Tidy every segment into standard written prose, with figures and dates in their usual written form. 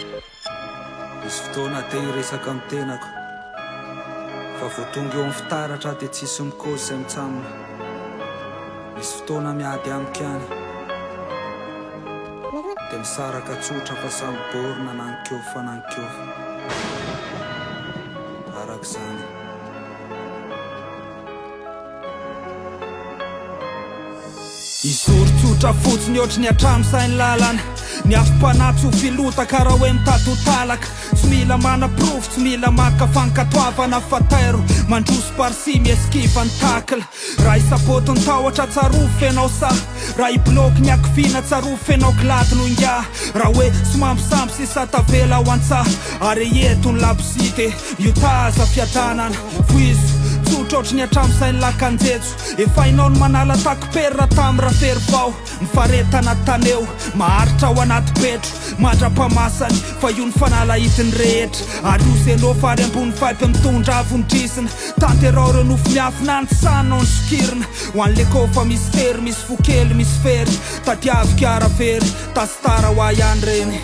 Misy fotoana te hiresaka amin'ny tenako fa vao tonga eo amin'ny fitaratra dia tsisy mikôzy izay mitsamina. Misy fotoana miady amiko ihany dia misaraka tsotra fa samy borina nankiofa fa nankiofa arak'izany. Izory tsotra fotsiny ohatry ny atramo sainy lalana, ny afim-panatsy ho filota karaha hoe mitato talaka. Tsy mila mana-provy, tsy mila maka fankatoavana fatairo, mandroso parsi mieskiva ny takla. Raha isapoto ny tahotra tsaro fenao sa, raha ibloky ny akifina tsaro fenao kilady no inga. Raha hoe somampisampy sy satavela ho antsaha, ary eto ny labosite io taza fiadanana foizo tsotra ohatry ny atramo sainy lakanjejo. Efa hainao ny manala takoperra tamin'ny rafery vao, mifaretana taneo maharitra ao anaty petro, mandra-pamasany fa io ny fanalahitiny rehetra. Arosenao fary ambony faipy mitondra avondrisina, tanterao nofo miafina antsanao ny sokirina. Ho an'le kofa misy tery, misy fokely, misy fery, tadiaviko aravery tasitara ho ihany reny.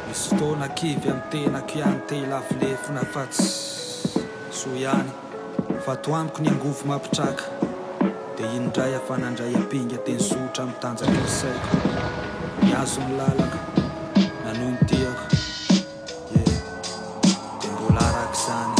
Misy fotoana kivy amin'ny tenako ihany te hilavilefina fa tsy so ihany, fa to amiko ny angovo mampitraka dia indray afanandray apinga teny sotra amin'ny tanjaka ny saiko. Niazo ny lalaka nanohy ny tiako, dia mbola arak'izany.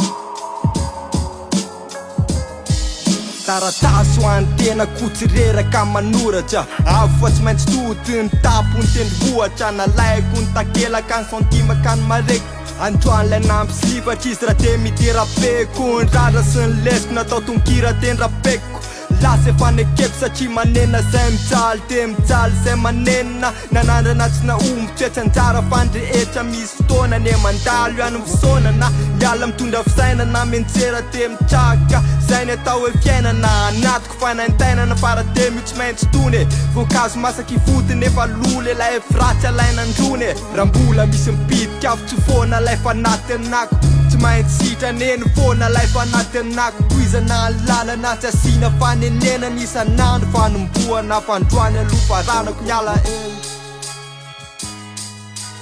Taratasy ho an'ny tena kotsireraka manoratra, avo fa tsy maintsy tody ny tapo ny tendrovohatra. Nalaiko ny takelaka ny santimaka ny mareko, androan'lay nampisivatra izy raha te miterapeko. Ny rara sy ny lesiko natao tonkira tendrapeko, lasa efa nekeko satria manena zay mijaly te mijaly zay manenina. Nanandrana tsy naomby toetra anjara fandrehetra, misy fotoana ne mandalo ihany misaonana. Miala mitondra fisainana menjera te mitraka, zay ny atao hoe fiainana. Anatiko fanaintainana fara te mio tsy maintsy tone, voankazo masaky fotiny efa lola ilay firatsy alaina androne. Raha mbola misy mipitika avy tsy foana lay fanatenako, tsy maintsy sitraneny foana lay fanatenako. Toizana ny lalana tsy asina fanenena ny isanandro, fanomboana fandroany aloha faranako miala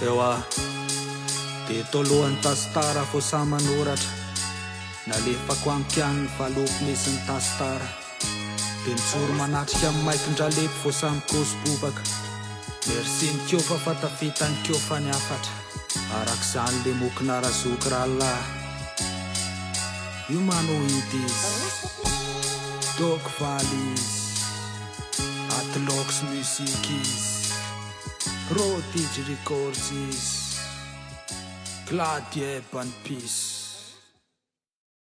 Eo dia eto alohan'ny tasitara fo sa manoratra, nalefako amiko ihany ny valoko misy ny tasitara. Dia nijoro manatrika amin'ny maikin-dralepy fo sa mikosy bobaka, merci ny kiofa fa tafita ny kiofa ny afatra. Arak'izany le mokina razoky rahalahy Humanoïde Dok Valy Atlox Music Pro DJ Records Glad Ebon Peace.